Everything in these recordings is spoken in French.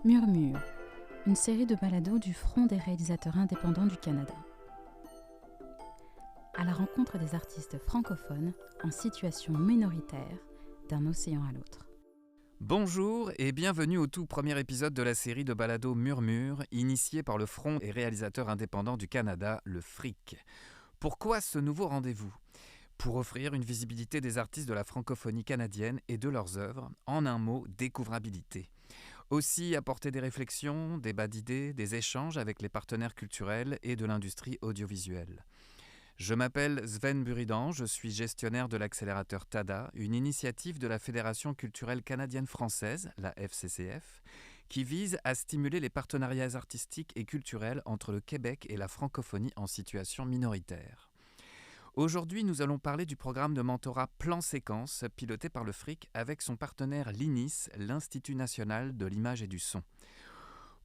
Murmure, une série de balados du Front des réalisateurs indépendants du Canada. À la rencontre des artistes francophones en situation minoritaire d'un océan à l'autre. Bonjour et bienvenue au tout premier épisode de la série de balados Murmure, initiée par le Front des réalisateurs indépendants du Canada, le FRIC. Pourquoi ce nouveau rendez-vous ? Pour offrir une visibilité des artistes de la francophonie canadienne et de leurs œuvres, en un mot, découvrabilité. Aussi apporter des réflexions, débats d'idées, des échanges avec les partenaires culturels et de l'industrie audiovisuelle. Je m'appelle Sven Buridan, je suis gestionnaire de l'accélérateur TADA, une initiative de la Fédération culturelle canadienne-française, la FCCF, qui vise à stimuler les partenariats artistiques et culturels entre le Québec et la francophonie en situation minoritaire. Aujourd'hui, nous allons parler du programme de mentorat Plan Séquence, piloté par le FRIC avec son partenaire l'INIS, l'Institut national de l'image et du son.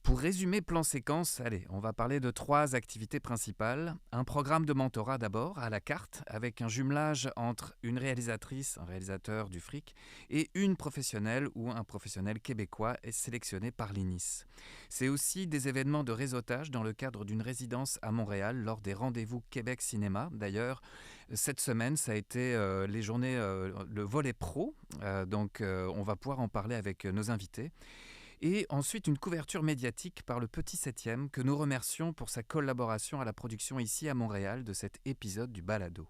Pour résumer Plan Séquence, on va parler de 3 activités principales. Un programme de mentorat d'abord, à la carte, avec un jumelage entre une réalisatrice, un réalisateur du FRIC, et une professionnelle ou un professionnel québécois sélectionné par l'INIS. C'est aussi des événements de réseautage dans le cadre d'une résidence à Montréal lors des rendez-vous Québec Cinéma. D'ailleurs, cette semaine, ça a été les journées, le volet pro, donc on va pouvoir en parler avec nos invités. Et ensuite, une couverture médiatique par le Petit Septième que nous remercions pour sa collaboration à la production ici à Montréal de cet épisode du balado.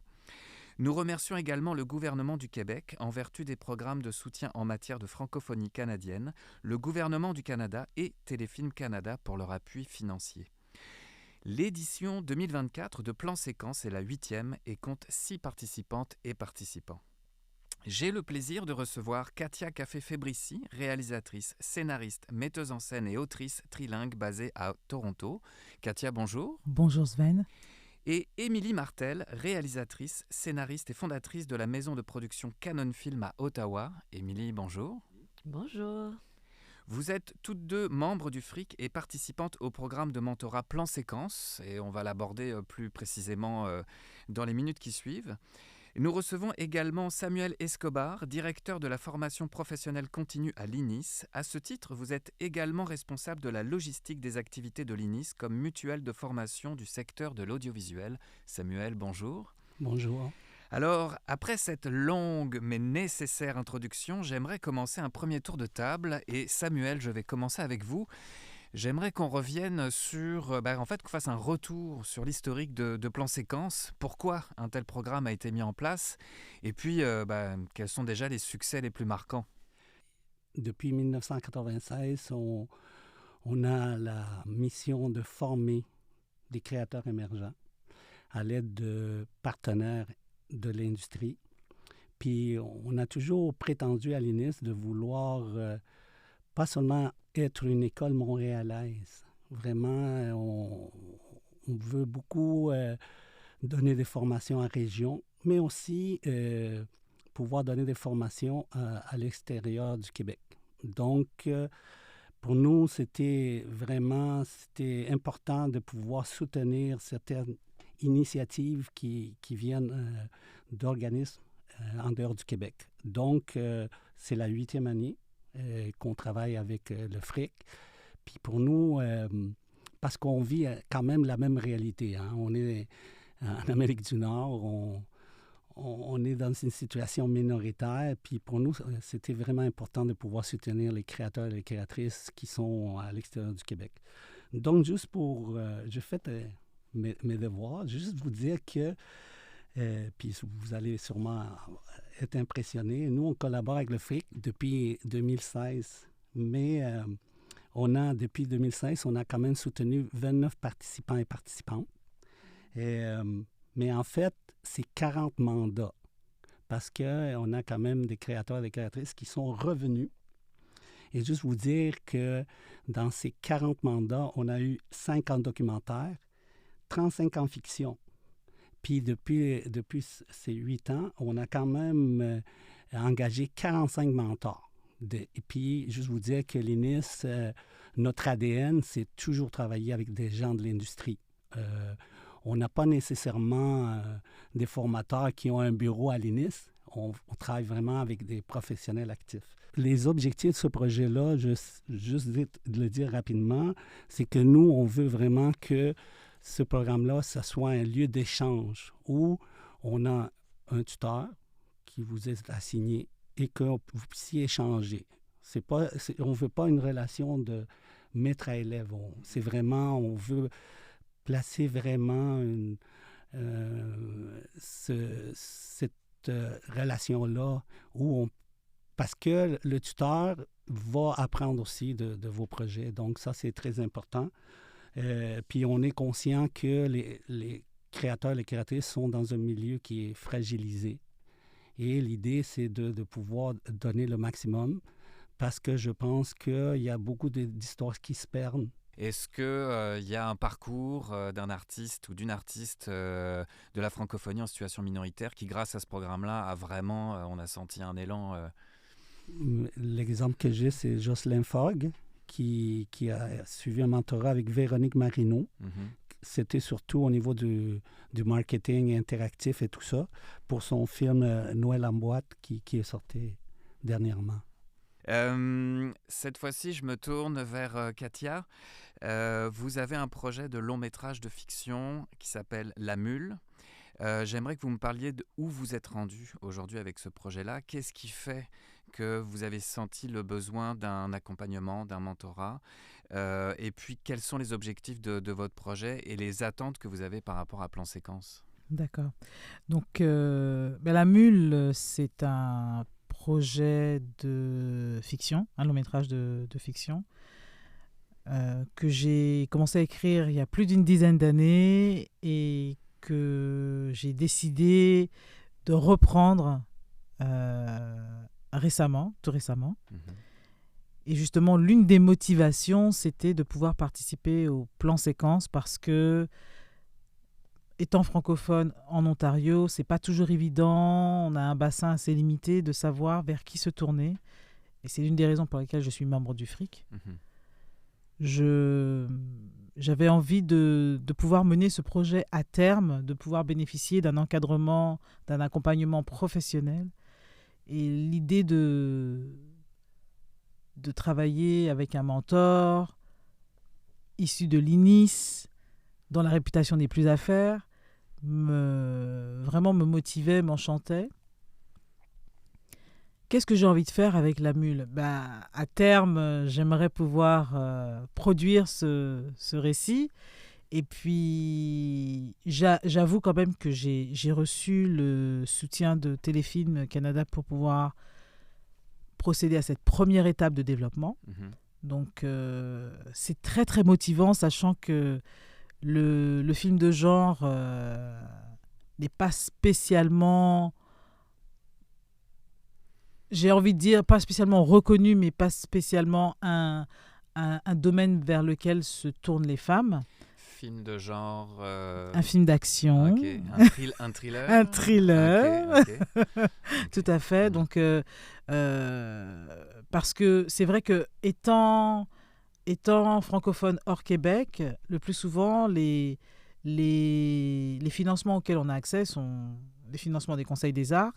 Nous remercions également le gouvernement du Québec en vertu des programmes de soutien en matière de francophonie canadienne, le gouvernement du Canada et Téléfilm Canada pour leur appui financier. L'édition 2024 de Plan Séquence est la 8e et compte 6 participantes et participants. J'ai le plaisir de recevoir Katia Café-Fébricy, réalisatrice, scénariste, metteuse en scène et autrice trilingue basée à Toronto. Katia, bonjour. Bonjour Sven. Et Émilie Martel, réalisatrice, scénariste et fondatrice de la maison de production Canon Film à Ottawa. Émilie, bonjour. Bonjour. Vous êtes toutes deux membres du FRIC et participantes au programme de mentorat Plan Séquence, et on va l'aborder plus précisément dans les minutes qui suivent. Nous recevons également Samuel Escobar, directeur de la formation professionnelle continue à l'INIS. À ce titre, vous êtes également responsable de la logistique des activités de l'INIS comme mutuelle de formation du secteur de l'audiovisuel. Samuel, bonjour. Bonjour. Alors, après cette longue mais nécessaire introduction, j'aimerais commencer un premier tour de table. Et Samuel, je vais commencer avec vous. J'aimerais qu'on revienne sur, qu'on fasse un retour sur l'historique de Plan Séquence. Pourquoi un tel programme a été mis en place? Et puis, quels sont déjà les succès les plus marquants? Depuis 1996, on a la mission de former des créateurs émergents à l'aide de partenaires de l'industrie. Puis, on a toujours prétendu à l'INIS de vouloir pas seulement être une école montréalaise. Vraiment, on veut beaucoup donner des formations en région, mais aussi pouvoir donner des formations à l'extérieur du Québec. Donc, pour nous, c'était important de pouvoir soutenir certaines initiatives qui viennent d'organismes en dehors du Québec. Donc, c'est la 8e année qu'on travaille avec le FRIC. Puis pour nous, parce qu'on vit quand même la même réalité. Hein? On est en Amérique du Nord, on est dans une situation minoritaire. Puis pour nous, c'était vraiment important de pouvoir soutenir les créateurs et les créatrices qui sont à l'extérieur du Québec. Donc, juste pour... je fais mes devoirs, juste vous dire que puis vous allez sûrement être impressionnés. Nous, on collabore avec le FRIC depuis 2016, mais depuis 2016, on a quand même soutenu 29 participants et participantes. Mais en fait, c'est 40 mandats parce qu'on a quand même des créateurs et des créatrices qui sont revenus. Et juste vous dire que dans ces 40 mandats, on a eu 50 documentaires, 35 en fiction. Puis depuis ces 8 ans, on a quand même engagé 45 mentors. Et puis, juste vous dire que l'INIS, notre ADN, c'est toujours travailler avec des gens de l'industrie. On n'a pas nécessairement des formateurs qui ont un bureau à l'INIS. on travaille vraiment avec des professionnels actifs. Les objectifs de ce projet-là, juste de le dire rapidement, c'est que nous, on veut vraiment que ce programme-là, ça soit un lieu d'échange où on a un tuteur qui vous est assigné et que vous puissiez échanger. On ne veut pas une relation de maître à élève. On veut placer vraiment cette relation-là parce que le tuteur va apprendre aussi de vos projets. Donc ça, c'est très important. Puis on est conscient que les créateurs, les créatrices sont dans un milieu qui est fragilisé. Et l'idée, c'est de pouvoir donner le maximum parce que je pense qu'il y a beaucoup d'histoires qui se perdent. Est-ce qu'il y a un parcours d'un artiste ou d'une artiste de la francophonie en situation minoritaire qui, grâce à ce programme-là, a vraiment, on a senti un élan L'exemple que j'ai, c'est Jocelyn Fogg, qui a suivi un mentorat avec Véronique Marino. C'était surtout au niveau du marketing interactif et tout ça, pour son film Noël en boîte qui est sorti dernièrement. Cette fois-ci, je me tourne vers Katia. Vous avez un projet de long métrage de fiction qui s'appelle La Mule. J'aimerais que vous me parliez de où vous êtes rendu aujourd'hui avec ce projet-là. Qu'est-ce qui fait que vous avez senti le besoin d'un accompagnement, d'un mentorat et puis, quels sont les objectifs de votre projet et les attentes que vous avez par rapport à Plan Séquence? D'accord. Donc, La Mule, c'est un projet de fiction, un long métrage de fiction que j'ai commencé à écrire il y a plus d'une dizaine d'années et que j'ai décidé de reprendre tout récemment. Et justement, l'une des motivations, c'était de pouvoir participer au Plan Séquence parce que, étant francophone en Ontario, c'est pas toujours évident. On a un bassin assez limité de savoir vers qui se tourner. Et c'est l'une des raisons pour lesquelles je suis membre du FRIC. J'avais envie de pouvoir mener ce projet à terme, de pouvoir bénéficier d'un encadrement, d'un accompagnement professionnel. Et l'idée de travailler avec un mentor issu de l'INIS, dont la réputation n'est plus à faire, vraiment me motivait, m'enchantait. Qu'est-ce que j'ai envie de faire avec La Mule ? À terme, j'aimerais pouvoir produire ce récit. Et puis, j'avoue quand même que j'ai reçu le soutien de Téléfilm Canada pour pouvoir procéder à cette première étape de développement. Donc, c'est très, très motivant, sachant que le film de genre n'est pas spécialement, j'ai envie de dire, pas spécialement reconnu, mais pas spécialement un domaine vers lequel se tournent les femmes. Film de genre... Un film d'action. Okay. Un thriller. Un thriller. Okay. Tout à fait. Donc, parce que c'est vrai que étant francophone hors Québec, le plus souvent, les financements auxquels on a accès sont les financements des conseils des arts,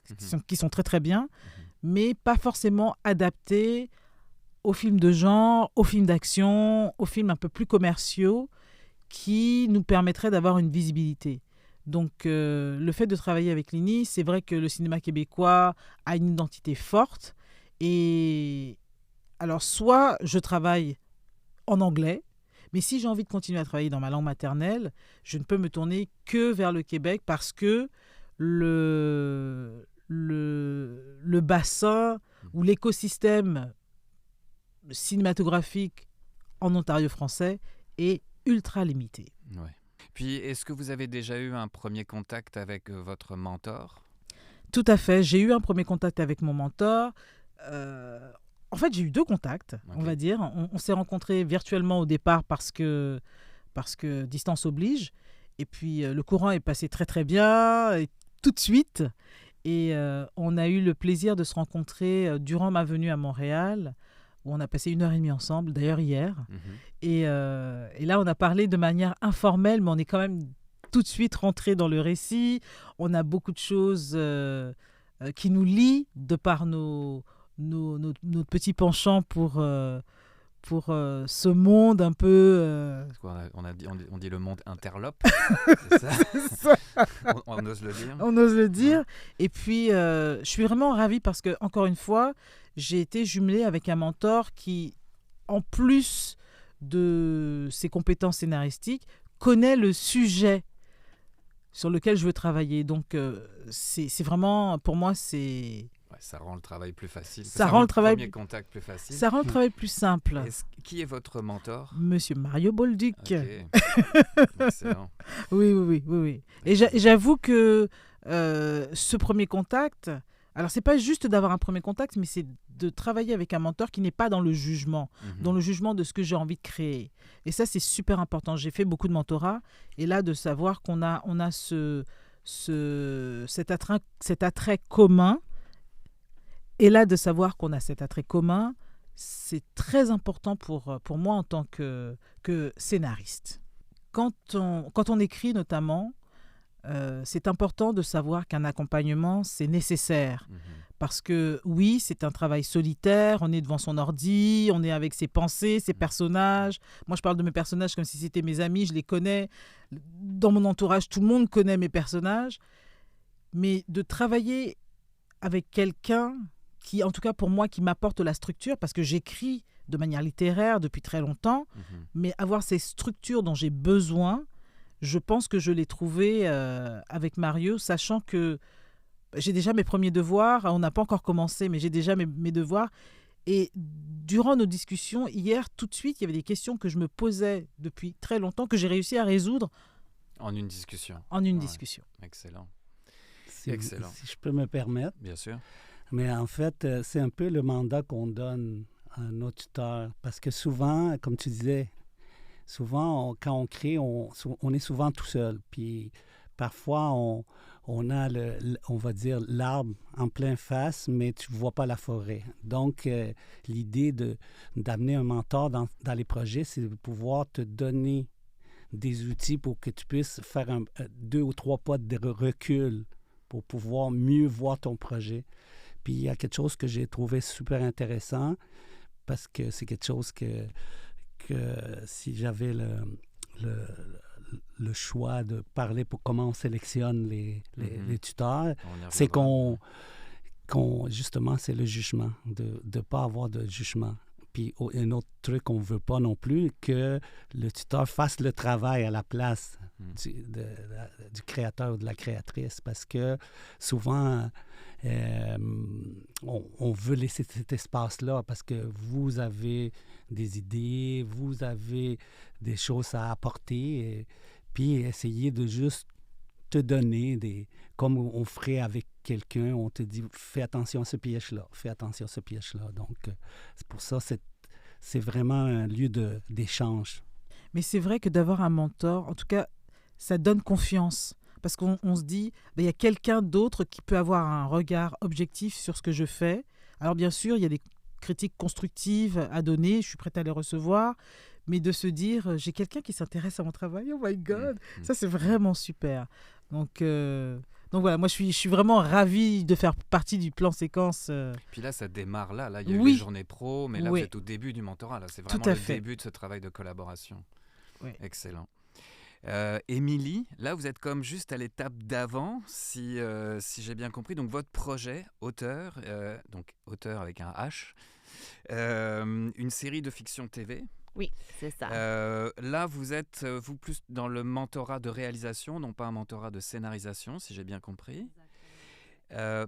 qui sont très très bien, mais pas forcément adaptés aux films de genre, aux films d'action, aux films un peu plus commerciaux, qui nous permettraient d'avoir une visibilité. Donc, le fait de travailler avec l'INI, c'est vrai que le cinéma québécois a une identité forte. Et alors, soit je travaille en anglais, mais si j'ai envie de continuer à travailler dans ma langue maternelle, je ne peux me tourner que vers le Québec parce que le bassin ou l'écosystème cinématographique en Ontario français est ultra limité. Ouais. Puis, est-ce que vous avez déjà eu un premier contact avec votre mentor ? Tout à fait. J'ai eu un premier contact avec mon mentor. En fait, j'ai eu 2 contacts, on va dire. On s'est rencontrés virtuellement au départ parce que distance oblige. Et puis, le courant est passé très, très bien, et tout de suite. Et on a eu le plaisir de se rencontrer durant ma venue à Montréal, où on a passé 1h30 ensemble, d'ailleurs hier. Et là, on a parlé de manière informelle, mais on est quand même tout de suite rentré dans le récit. On a beaucoup de choses qui nous lie de par notre petit penchant pour ce monde un peu... On dit le monde interlope, c'est ça, C'est ça. on ose le dire. On ose le dire. Et puis, je suis vraiment ravie parce que, encore une fois, j'ai été jumelée avec un mentor qui, en plus de ses compétences scénaristiques, connaît le sujet sur lequel je veux travailler. Donc, c'est vraiment, pour moi, c'est... Ouais, ça rend le travail plus facile. Ça rend le travail premier contact plus facile. Ça rend le travail plus simple. Qui est votre mentor? Monsieur Mario Bolduc. Ok. Excellent. Oui. Et j'avoue que ce premier contact, alors c'est pas juste d'avoir un premier contact, mais c'est de travailler avec un mentor qui n'est pas dans le jugement, dans le jugement de ce que j'ai envie de créer. Et ça, c'est super important. J'ai fait beaucoup de mentorat, et là, de savoir qu'on a cet attrait commun, et là, de savoir qu'on a cet attrait commun, c'est très important pour moi en tant que scénariste. Quand on écrit notamment, c'est important de savoir qu'un accompagnement, c'est nécessaire. Parce que oui, c'est un travail solitaire, on est devant son ordi, on est avec ses pensées, ses personnages. Moi, je parle de mes personnages comme si c'était mes amis, je les connais. Dans mon entourage, tout le monde connaît mes personnages. Mais de travailler avec quelqu'un qui, en tout cas pour moi, qui m'apporte la structure, parce que j'écris de manière littéraire depuis très longtemps, mais avoir ces structures dont j'ai besoin, je pense que je l'ai trouvé avec Mario, sachant que j'ai déjà mes premiers devoirs, on n'a pas encore commencé, mais j'ai déjà mes devoirs. Et durant nos discussions, hier, tout de suite, il y avait des questions que je me posais depuis très longtemps, que j'ai réussi à résoudre. En une discussion. Discussion. Excellent. Excellent. Si je peux me permettre. Bien sûr. Mais en fait, c'est un peu le mandat qu'on donne à nos tuteurs. Parce que souvent, comme tu disais, quand on crée, on est souvent tout seul. Puis parfois, on a, on va dire, l'arbre en plein face, mais tu ne vois pas la forêt. Donc, l'idée d'amener un mentor dans les projets, c'est de pouvoir te donner des outils pour que tu puisses faire 2 ou 3 pas de recul pour pouvoir mieux voir ton projet. Puis il y a quelque chose que j'ai trouvé super intéressant parce que c'est quelque chose que si j'avais le choix de parler pour comment on sélectionne les tuteurs, c'est justement, c'est le jugement, de ne pas avoir de jugement. Puis un autre truc qu'on ne veut pas non plus, que le tuteur fasse le travail à la place du créateur ou de la créatrice, parce que souvent, on veut laisser cet espace-là parce que vous avez des idées, vous avez des choses à apporter, puis essayer de juste te donner comme on ferait avec quelqu'un, on te dit fais attention à ce piège-là, fais attention à ce piège-là. Donc, c'est pour ça, c'est vraiment un lieu d'échange. Mais c'est vrai que d'avoir un mentor, en tout cas, ça donne confiance. Parce qu'on se dit, il y a quelqu'un d'autre qui peut avoir un regard objectif sur ce que je fais. Alors bien sûr, il y a des critiques constructives à donner, je suis prête à les recevoir, mais de se dire, j'ai quelqu'un qui s'intéresse à mon travail, oh my God, ça c'est vraiment super. Donc voilà, moi je suis vraiment ravie de faire partie du plan séquence. Puis là, ça démarre là. Là, il y a eu les journées pro, mais là, vous êtes au début du mentorat. Là, c'est vraiment le début de ce travail de collaboration. Oui. Excellent. Émilie, là, vous êtes comme juste à l'étape d'avant, si j'ai bien compris. Donc, votre projet, auteur, donc auteur avec un H, une série de fiction TV. Oui, c'est ça. Là, vous êtes, vous, plus dans le mentorat de réalisation, non pas un mentorat de scénarisation, si j'ai bien compris.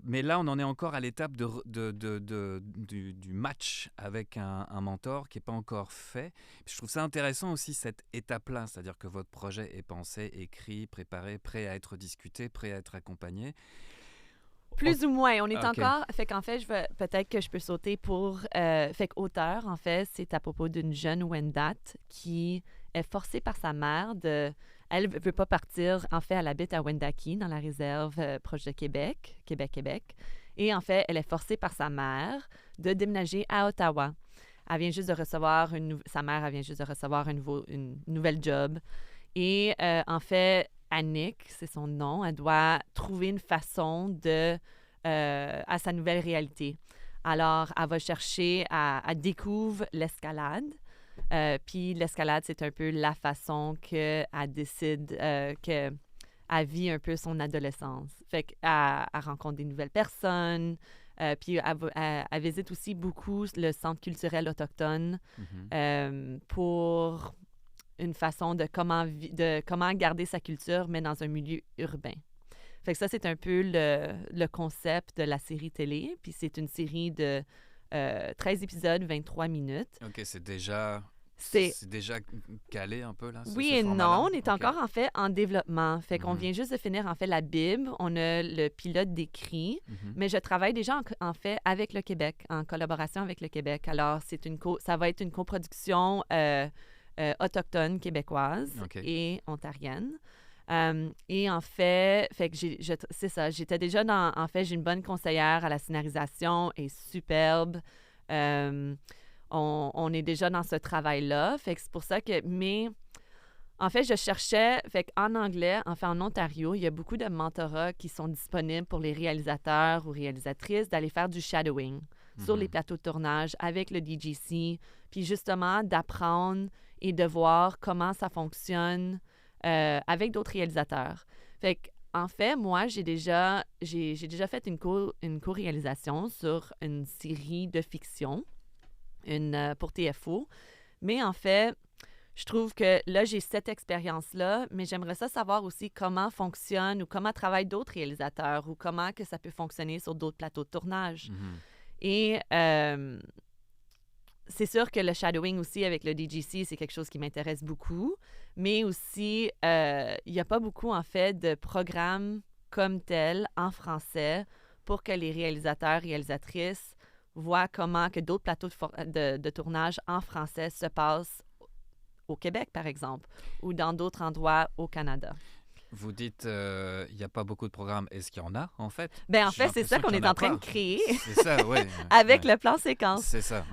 Mais là, on en est encore à l'étape du match avec un mentor qui n'est pas encore fait. Je trouve ça intéressant aussi, cette étape-là, c'est-à-dire que votre projet est pensé, écrit, préparé, prêt à être discuté, prêt à être accompagné. Plus ou moins. On est encore... Fait qu'en fait, peut-être que je peux sauter pour... fait qu'auteur, en fait, c'est à propos d'une jeune Wendat qui est forcée par sa mère de... Elle ne veut pas partir. En fait, elle habite à Wendake, dans la réserve proche de Québec. Et en fait, elle est forcée par sa mère de déménager à Ottawa. Elle vient juste de recevoir sa mère vient juste de recevoir une nouvelle job. Et en fait, Annick, c'est son nom, elle doit trouver une façon de à sa nouvelle réalité. Alors, elle va chercher à découvrir l'escalade. Puis l'escalade, c'est un peu la façon qu'elle décide qu'elle vit un peu son adolescence. Fait qu'elle rencontre des nouvelles personnes. Puis elle visite aussi beaucoup le centre culturel autochtone pour une façon de comment garder sa culture, mais dans un milieu urbain. Fait que ça, c'est un peu le concept de la série télé. Puis c'est une série de 13 épisodes, 23 minutes. OK, c'est déjà calé un peu, là? Oui et non, on est encore, en fait, en développement. Fait qu'on vient juste de finir, en fait, la Bible. On a le pilote d'écrit, mais je travaille déjà, en fait, avec le Québec, en collaboration avec le Québec. Alors, ça va être une coproduction autochtone québécoise et ontarienne. Et en fait que c'est ça, j'étais déjà en fait, j'ai une bonne conseillère à la scénarisation, elle est superbe. On est déjà dans ce travail-là. Fait que c'est pour ça que... Mais en fait, je cherchais... Fait qu'en anglais, en fait, en Ontario, il y a beaucoup de mentorats qui sont disponibles pour les réalisateurs ou réalisatrices d'aller faire du shadowing sur les plateaux de tournage avec le DGC, puis justement d'apprendre et de voir comment ça fonctionne avec d'autres réalisateurs. Fait qu'en fait, moi, j'ai déjà fait une co-réalisation sur une série de fiction pour TFO. Mais en fait, je trouve que là, j'ai cette expérience-là, mais j'aimerais savoir aussi comment fonctionne ou comment travaillent d'autres réalisateurs ou comment que ça peut fonctionner sur d'autres plateaux de tournage. Et c'est sûr que le shadowing aussi avec le DGC, c'est quelque chose qui m'intéresse beaucoup, mais aussi, il n'y a pas beaucoup, en fait, de programmes comme tel en français pour que les réalisateurs, réalisatrices voient comment que d'autres plateaux de tournage en français se passent au Québec, par exemple, ou dans d'autres endroits au Canada. Vous dites il n'y a pas beaucoup de programmes. Est-ce qu'il y en a, en fait? Bien, en fait, c'est ça qu'on est en train de créer. C'est ça, oui. Avec le plan séquence. C'est ça.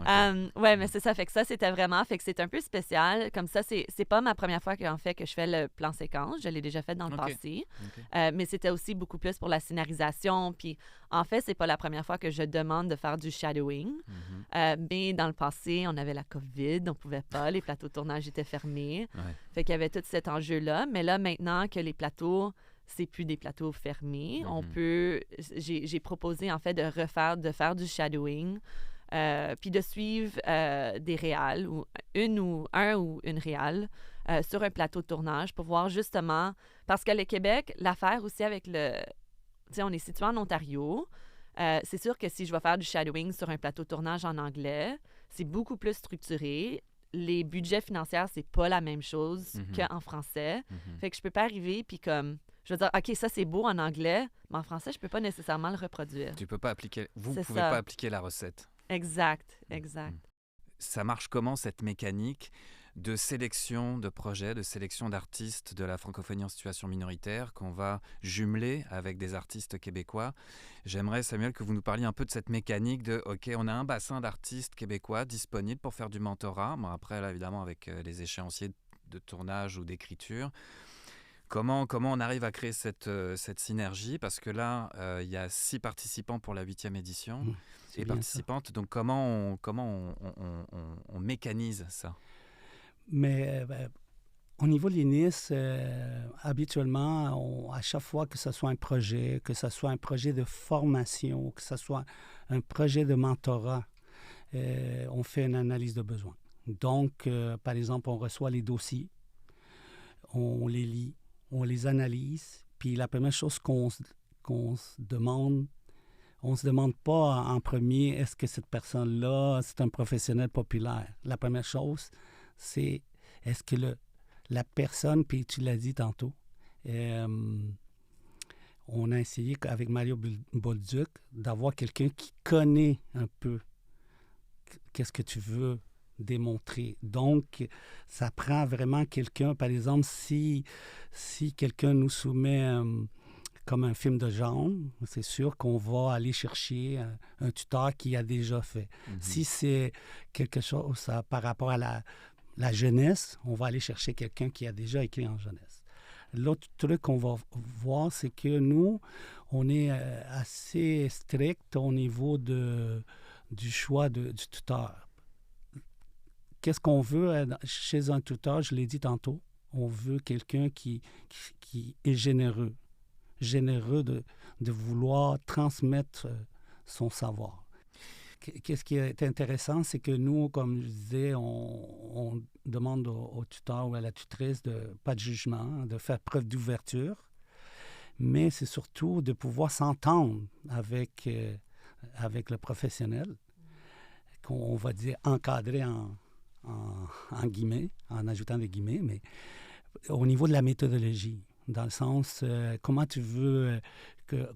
Oui, mais c'est ça. Fait que ça, c'était vraiment... Fait que c'est un peu spécial. Comme ça, c'est pas ma première fois que je fais le plan séquence. Je l'ai déjà fait dans le passé. Mais c'était aussi beaucoup plus pour la scénarisation. Puis, en fait, c'est pas la première fois que je demande de faire du shadowing. Mais dans le passé, on avait la COVID. On pouvait pas. Les plateaux de tournage étaient fermés. Fait qu'il y avait tout cet enjeu-là. Mais là, maintenant que les plateaux, c'est plus des plateaux fermés. On peut... J'ai proposé, en fait, de faire du shadowing, puis de suivre des réals, ou un ou une réal, sur un plateau de tournage pour voir justement... Parce que le Québec, l'affaire aussi avec le... Tu sais, on est situé en Ontario. C'est sûr que si je vais faire du shadowing sur un plateau de tournage en anglais, c'est beaucoup plus structuré. Les budgets financiers, c'est pas la même chose qu'en français. Fait que je peux pas arriver puis comme... Je veux dire, OK, ça, c'est beau en anglais, mais en français, je peux pas nécessairement le reproduire. Tu peux pas appliquer... Vous pouvez pas appliquer la recette. Exact. Ça marche comment, cette mécanique de sélection de projets, de sélection d'artistes de la francophonie en situation minoritaire qu'on va jumeler avec des artistes québécois? J'aimerais, Samuel, que vous nous parliez un peu de cette mécanique de « OK, on a un bassin d'artistes québécois disponibles pour faire du mentorat. » Bon, après, là, évidemment, avec les échéanciers de tournage ou d'écriture. Comment on arrive à créer cette synergie? Parce que là, il y a 6 participants pour la 8e édition et participantes. Donc, comment on mécanise ça? Mais au niveau de l'INIS, habituellement, à chaque fois que ce soit un projet, que ce soit un projet de formation, que ce soit un projet de mentorat, on fait une analyse de besoin. Donc, par exemple, on reçoit les dossiers, on les lit, on les analyse, puis la première chose qu'on se demande, on ne se demande pas en premier, est-ce que cette personne-là, c'est un professionnel populaire? La première chose, c'est est-ce que la personne, puis tu l'as dit tantôt, on a essayé avec Mario Bolduc d'avoir quelqu'un qui connaît un peu qu'est-ce que tu veux démontrer. Donc, ça prend vraiment quelqu'un, par exemple, si quelqu'un nous soumet comme un film de genre, c'est sûr qu'on va aller chercher un tuteur qui a déjà fait. Si c'est quelque chose par rapport à la jeunesse, on va aller chercher quelqu'un qui a déjà écrit en jeunesse. L'autre truc qu'on va voir, c'est que nous, on est assez strict au niveau du choix du tuteur. Qu'est-ce qu'on veut chez un tuteur? Je l'ai dit tantôt. On veut quelqu'un qui est généreux de vouloir transmettre son savoir. Qu'est-ce qui est intéressant, c'est que nous, comme je disais, on demande au tuteur ou à la tutrice pas de jugement, de faire preuve d'ouverture, mais c'est surtout de pouvoir s'entendre avec le professionnel, qu'on va dire encadrer en guillemets, en ajoutant des guillemets, mais au niveau de la méthodologie, dans le sens, comment tu veux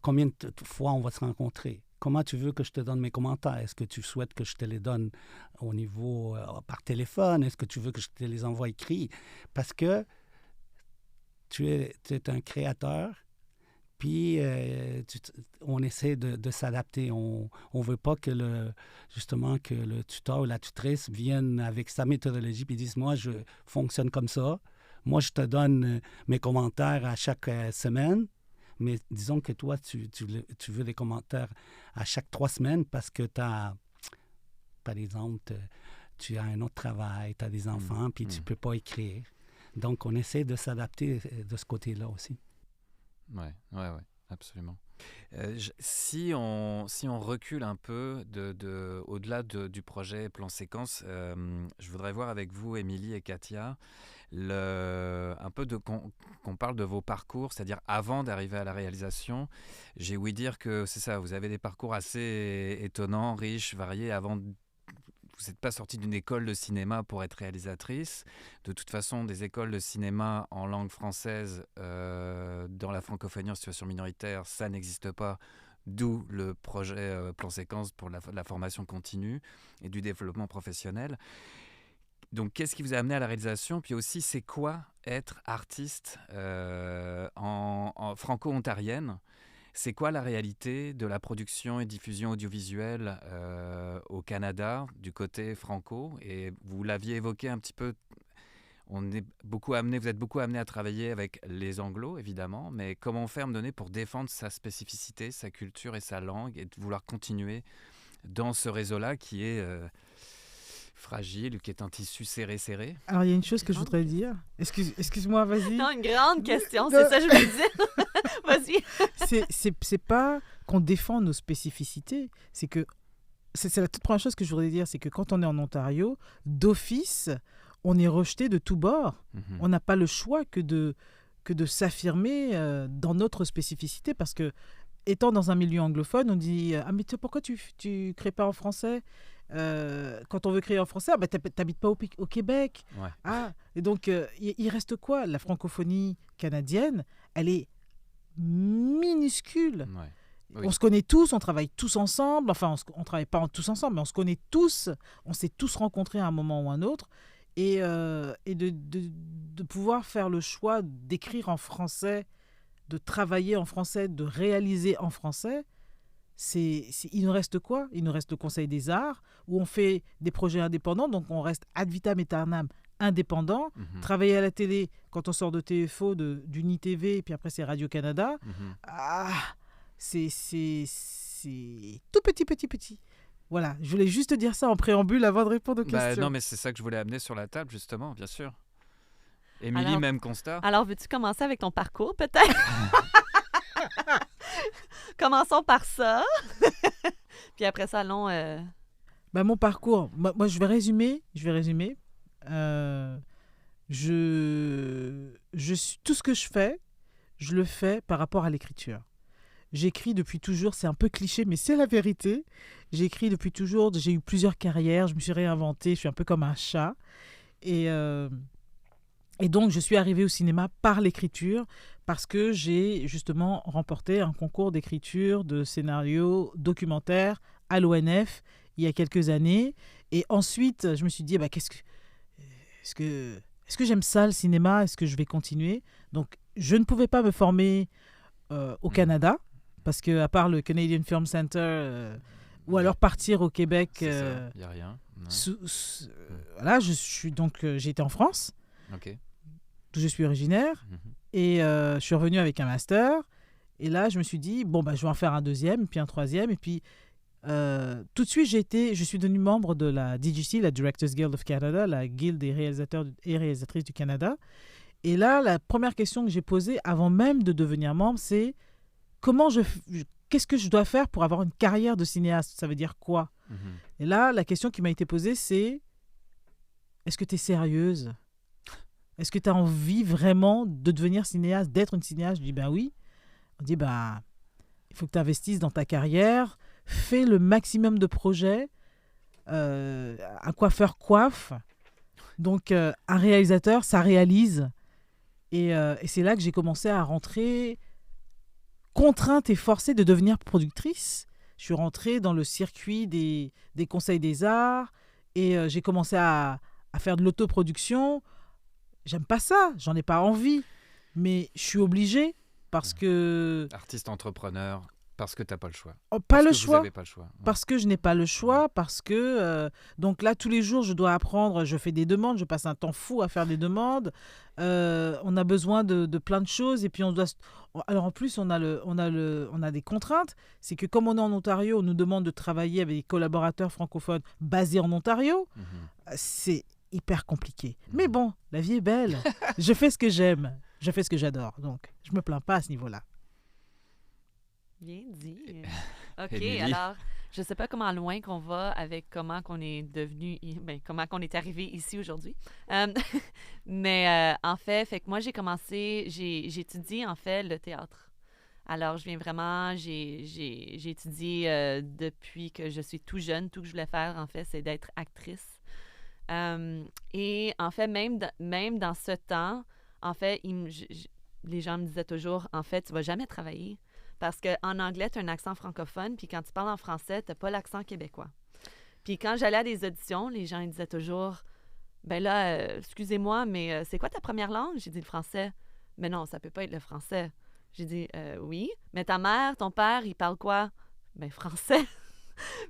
combien de fois on va se rencontrer? Comment tu veux que je te donne mes commentaires? Est-ce que tu souhaites que je te les donne au niveau par téléphone? Est-ce que tu veux que je te les envoie écrits? Parce que tu es un créateur, puis on essaie de s'adapter. On ne veut pas que le tuteur ou la tutrice vienne avec sa méthodologie puis dise « Moi, je fonctionne comme ça. Moi, je te donne mes commentaires à chaque semaine. » Mais disons que toi, tu veux des commentaires à chaque 3 semaines parce que tu as, par exemple, tu as un autre travail, tu as des enfants, puis tu ne peux pas écrire. Donc, on essaie de s'adapter de ce côté-là aussi. Oui, absolument. Si on recule un peu au-delà du projet Plan Séquence, je voudrais voir avec vous, Émilie et Katia, un peu qu'on parle de vos parcours, c'est-à-dire avant d'arriver à la réalisation. J'ai ouï dire que c'est ça, vous avez des parcours assez étonnants, riches, variés. Vous n'êtes pas sortie d'une école de cinéma pour être réalisatrice. De toute façon, des écoles de cinéma en langue française dans la francophonie en situation minoritaire, ça n'existe pas. D'où le projet Plan Séquence pour la formation continue et du développement professionnel. Donc, qu'est-ce qui vous a amené à la réalisation? Puis aussi, c'est quoi être artiste en franco-ontarienne? C'est quoi la réalité de la production et diffusion audiovisuelle au Canada, du côté franco? Et vous l'aviez évoqué un petit peu, vous êtes beaucoup amené à travailler avec les anglos, évidemment, mais comment faire, me donner, pour défendre sa spécificité, sa culture et sa langue, et de vouloir continuer dans ce réseau-là qui est fragile, qui est un tissu serré? Alors, il y a une chose que je voudrais dire. Excuse-moi, vas-y. Non, une grande question, c'est ça que je voulais dire. Vas-y. C'est pas qu'on défend nos spécificités, c'est que c'est la toute première chose que je voudrais dire, c'est que quand on est en Ontario, d'office, on est rejeté de tous bords. Mm-hmm. On n'a pas le choix que de s'affirmer dans notre spécificité, parce que étant dans un milieu anglophone, on dit « Ah, mais pourquoi tu crées pas en français ?» Quand on veut créer en français, t'habites pas au Québec. Ouais. Ah, et donc, il reste quoi? La francophonie canadienne, elle est minuscule. Ouais. Oui. On se connaît tous, on travaille tous ensemble. Enfin, on travaille pas tous ensemble, mais on se connaît tous. On s'est tous rencontrés à un moment ou un autre. Et de pouvoir faire le choix d'écrire en français, de travailler en français, de réaliser en français, il nous reste quoi? Il nous reste le Conseil des arts, où on fait des projets indépendants, donc on reste ad vitam aeternam indépendant. Mm-hmm. Travailler à la télé, quand on sort de TFO, d'UniTV, et puis après c'est Radio-Canada, c'est tout petit. Voilà, je voulais juste dire ça en préambule avant de répondre aux questions. Non, mais c'est ça que je voulais amener sur la table, justement, bien sûr. Émilie, même constat? Alors, veux-tu commencer avec ton parcours, peut-être? Commençons par ça. Puis après ça, allons... Mon parcours, moi, je vais résumer. Tout ce que je fais, je le fais par rapport à l'écriture. J'écris depuis toujours, c'est un peu cliché, mais c'est la vérité. J'écris depuis toujours, j'ai eu plusieurs carrières, je me suis réinventée, je suis un peu comme un chat. Et donc, je suis arrivée au cinéma par l'écriture, parce que j'ai justement remporté un concours d'écriture de scénario documentaire à l'ONF il y a quelques années. Et ensuite, je me suis dit, est-ce que j'aime ça, le cinéma? Est-ce que je vais continuer? Donc, je ne pouvais pas me former au Canada, parce qu'à part le Canadian Film Center, ou alors partir au Québec. Il n'y a rien. Voilà, j'ai été en France, okay, d'où je suis originaire. Mm-hmm. Et je suis revenue avec un master. Et là, je me suis dit, bon, je vais en faire un deuxième, puis un troisième. Et puis, tout de suite, je suis devenue membre de la DGC, la Directors Guild of Canada, la guilde des réalisateurs et réalisatrices du Canada. Et là, la première question que j'ai posée, avant même de devenir membre, c'est qu'est-ce que je dois faire pour avoir une carrière de cinéaste? Ça veut dire quoi? Et là, la question qui m'a été posée, c'est est-ce que tu es sérieuse? Est-ce que tu as envie vraiment de devenir cinéaste, d'être une cinéaste? Je dis oui. On dit il faut que tu investisses dans ta carrière, fais le maximum de projets. Un coiffeur coiffe. Donc, un réalisateur, ça réalise. Et c'est là que j'ai commencé à rentrer contrainte et forcée de devenir productrice. Je suis rentrée dans le circuit des conseils des arts et j'ai commencé à faire de l'autoproduction. J'aime pas ça, j'en ai pas envie, mais je suis obligée parce que... Artiste entrepreneur, parce que tu n'as pas le choix. Pas parce le que choix. Vous n'avez pas le choix. Ouais. Parce que je n'ai pas le choix, parce que... donc là, tous les jours, je dois apprendre, je fais des demandes, je passe un temps fou à faire des demandes. On a besoin de plein de choses et puis on doit... Alors en plus, on a des contraintes. C'est que comme on est en Ontario, on nous demande de travailler avec des collaborateurs francophones basés en Ontario. C'est hyper compliqué. Mais bon, la vie est belle. Je fais ce que j'aime. Je fais ce que j'adore. Donc, je me plains pas à ce niveau-là. Bien dit. OK, Émilie? alors, je ne sais pas comment loin qu'on va avec comment qu'on est devenu, comment qu'on est arrivé ici aujourd'hui. Mais en fait que moi, j'ai étudié en fait le théâtre. Alors, j'ai étudié depuis que je suis tout jeune. Tout que je voulais faire, en fait, c'est d'être actrice. Et en fait, même dans ce temps, en fait, les gens me disaient toujours, en fait, tu vas jamais travailler parce qu'en anglais, tu as un accent francophone, puis quand tu parles en français, tu n'as pas l'accent québécois. Puis quand j'allais à des auditions, les gens ils disaient toujours, excusez-moi, mais c'est quoi ta première langue? J'ai dit le français. Mais non, ça peut pas être le français. J'ai dit, oui, mais ta mère, ton père, ils parlent quoi? Français.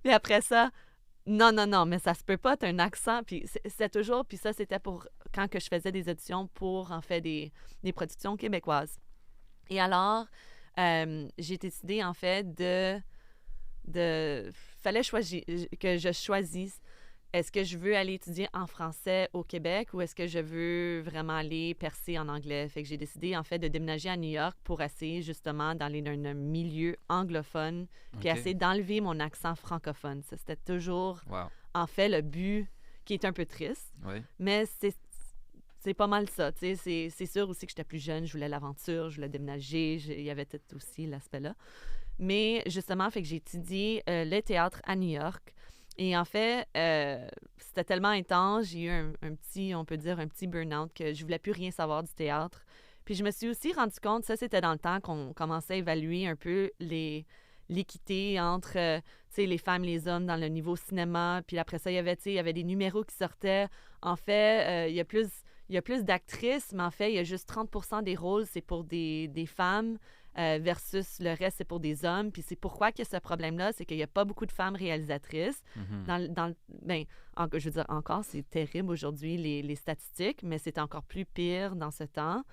Puis après ça, non, mais ça se peut pas, tu as un accent. Puis c'est toujours, puis ça, c'était pour quand que je faisais des auditions pour, en fait, des productions québécoises. Et alors, j'ai décidé, en fait, fallait que je choisisse est-ce que je veux aller étudier en français au Québec ou est-ce que je veux vraiment aller percer en anglais? Fait que j'ai décidé, en fait, de déménager à New York pour essayer, justement, d'aller dans un milieu anglophone puis essayer d'enlever mon accent francophone. Ça, c'était toujours, en fait, le but qui est un peu triste. Oui. Mais c'est pas mal ça. C'est sûr aussi que j'étais plus jeune, je voulais l'aventure, je voulais déménager, il y avait tout aussi l'aspect-là. Mais, justement, fait que j'ai étudié le théâtre à New York. Et en fait, c'était tellement intense, j'ai eu un petit burn-out que je voulais plus rien savoir du théâtre. Puis je me suis aussi rendu compte, ça c'était dans le temps qu'on commençait à évaluer un peu l'équité entre les femmes et les hommes dans le niveau cinéma. Puis après ça, il y avait des numéros qui sortaient. En fait, il y a plus d'actrices, mais en fait, il y a juste 30% des rôles, c'est pour des femmes. Versus le reste, c'est pour des hommes. Puis c'est pourquoi qu'il y a ce problème-là, c'est qu'il n'y a pas beaucoup de femmes réalisatrices. Je veux dire, encore, c'est terrible aujourd'hui, les statistiques, mais c'est encore plus pire dans ce temps.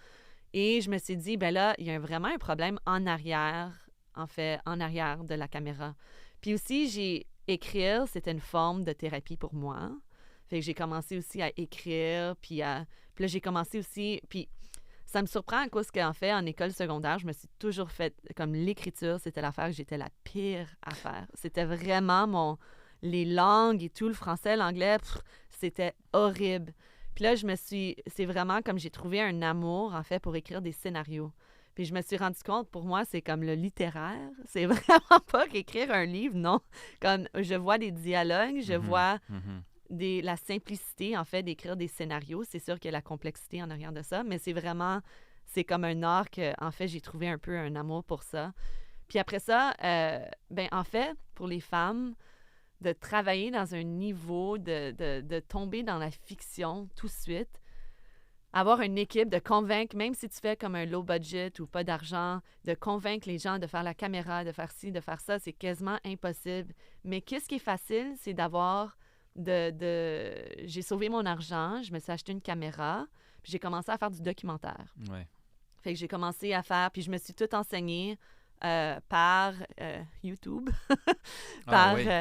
Et je me suis dit, là, il y a vraiment un problème en arrière de la caméra. Puis aussi, écrire, c'était une forme de thérapie pour moi. Fait que j'ai commencé aussi à écrire, puis là, j'ai commencé aussi... Puis ça me surprend à cause qu'en fait, en école secondaire, je me suis toujours fait... Comme l'écriture, c'était l'affaire que j'étais la pire à faire. C'était vraiment les langues et tout, le français, l'anglais, c'était horrible. Puis là, c'est vraiment comme j'ai trouvé un amour, en fait, pour écrire des scénarios. Puis je me suis rendu compte, pour moi, c'est comme le littéraire. C'est vraiment pas qu'écrire un livre, non. Comme je vois des dialogues, je vois... la simplicité, en fait, d'écrire des scénarios. C'est sûr qu'il y a la complexité en arrière de ça, mais c'est comme un art que, en fait, j'ai trouvé un peu un amour pour ça. Puis après ça, en fait, pour les femmes, de travailler dans un niveau, de tomber dans la fiction tout de suite, avoir une équipe, de convaincre, même si tu fais comme un low budget ou pas d'argent, de convaincre les gens de faire la caméra, de faire ci, de faire ça, c'est quasiment impossible. Mais qu'est-ce qui est facile, c'est d'avoir... J'ai sauvé mon argent, je me suis acheté une caméra, puis j'ai commencé à faire du documentaire. Ouais. Fait que j'ai commencé à faire, puis je me suis tout enseignée par YouTube.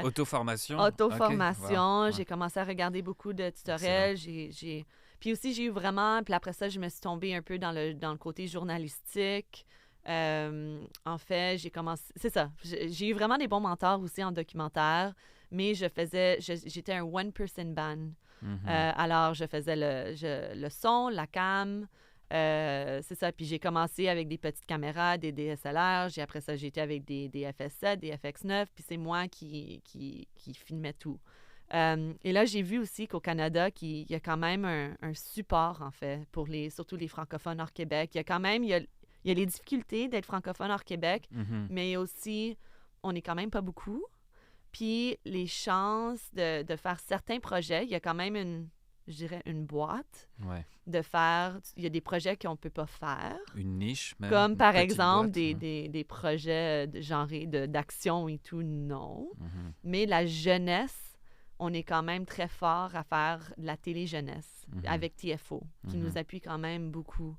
Auto-formation. Auto-formation. Okay. Wow. J'ai commencé à regarder beaucoup de tutoriels. Puis aussi, j'ai eu vraiment... Puis après ça, je me suis tombée un peu dans le côté journalistique. En fait, j'ai commencé... C'est ça. J'ai eu vraiment des bons mentors aussi en documentaire, mais j'étais un one-person band. Alors, je faisais le son, la cam... c'est ça. Puis j'ai commencé avec des petites caméras, des DSLR. Après ça, j'ai été avec des FS7, des FX9. Puis c'est moi qui filmais tout. Et là, j'ai vu aussi qu'au Canada, il y a quand même un support, en fait, surtout les francophones hors Québec. Il y a les difficultés d'être francophone hors Québec, mais aussi, on n'est quand même pas beaucoup. Puis les chances de faire certains projets, il y a quand même une boîte de faire... Il y a des projets qu'on ne peut pas faire. Une niche, même. Comme, par exemple, des projets genrés d'action et tout, non. Mais la jeunesse, on est quand même très fort à faire de la télé-jeunesse avec TFO, qui nous appuie quand même beaucoup.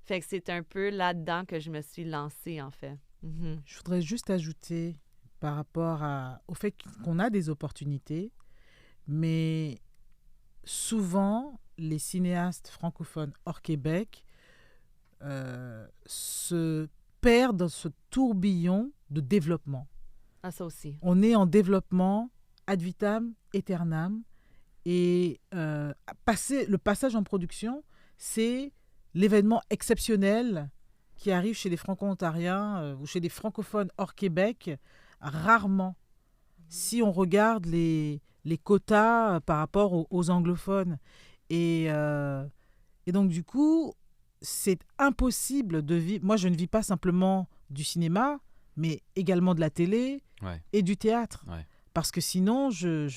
Fait que c'est un peu là-dedans que je me suis lancée, en fait. Je voudrais juste ajouter par rapport au fait qu'on a des opportunités, mais... Souvent, les cinéastes francophones hors Québec se perdent dans ce tourbillon de développement. Ah, ça aussi. On est en développement ad vitam aeternam et le passage en production, c'est l'événement exceptionnel qui arrive chez les franco-ontariens ou chez les francophones hors Québec rarement. Si on regarde les quotas par rapport aux anglophones. Et donc, du coup, c'est impossible de vivre... Moi, je ne vis pas simplement du cinéma, mais également de la télé et du théâtre. Parce que sinon, j'ai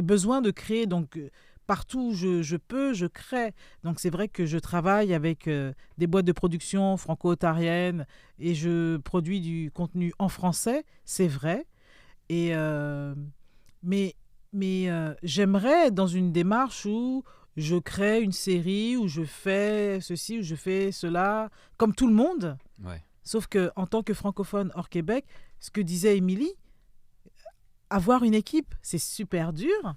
besoin de créer. Donc, partout où je peux, je crée. Donc, c'est vrai que je travaille avec des boîtes de production franco-ontariennes et je produis du contenu en français, c'est vrai. Mais j'aimerais dans une démarche où je crée une série, où je fais ceci, où je fais cela, comme tout le monde. Sauf qu'en tant que francophone hors Québec, ce que disait Émilie, avoir une équipe, c'est super dur.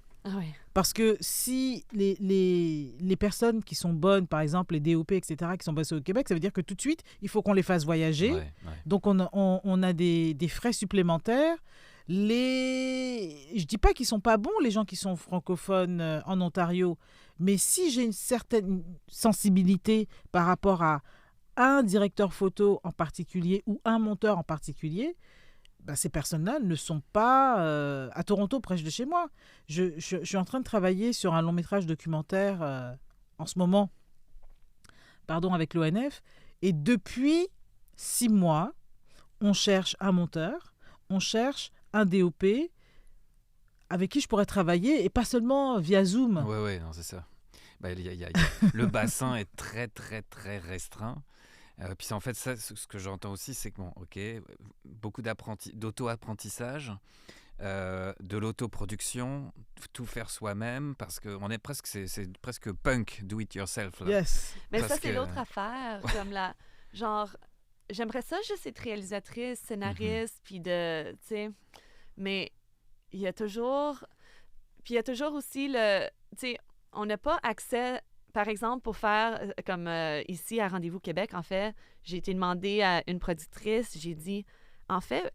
Parce que si les personnes qui sont bonnes, par exemple les DOP, etc., qui sont bonnes au Québec, ça veut dire que tout de suite, il faut qu'on les fasse voyager. Donc, on a des frais supplémentaires. Je dis pas qu'ils sont pas bons, les gens qui sont francophones en Ontario, mais si j'ai une certaine sensibilité par rapport à un directeur photo en particulier ou un monteur en particulier, ces personnes-là ne sont pas à Toronto, près de chez moi. Je suis en train de travailler sur un long-métrage documentaire en ce moment, avec l'ONF, et depuis 6 mois, on cherche un monteur, on cherche un DOP avec qui je pourrais travailler et pas seulement via Zoom. Oui, non, c'est ça. Le bassin est très, très, très restreint. Puis en fait, ça, ce que j'entends aussi, c'est que beaucoup d'auto-apprentissage, de l'autoproduction, tout faire soi-même, parce que c'est presque punk, do it yourself. Là. Yes. Mais ça, c'est l'autre affaire. Comme j'aimerais ça juste être réalisatrice, scénariste, puis mais il y a toujours aussi on n'a pas accès, par exemple, pour faire, comme ici à Rendez-vous Québec, en fait, j'ai été demandée à une productrice, j'ai dit, en fait,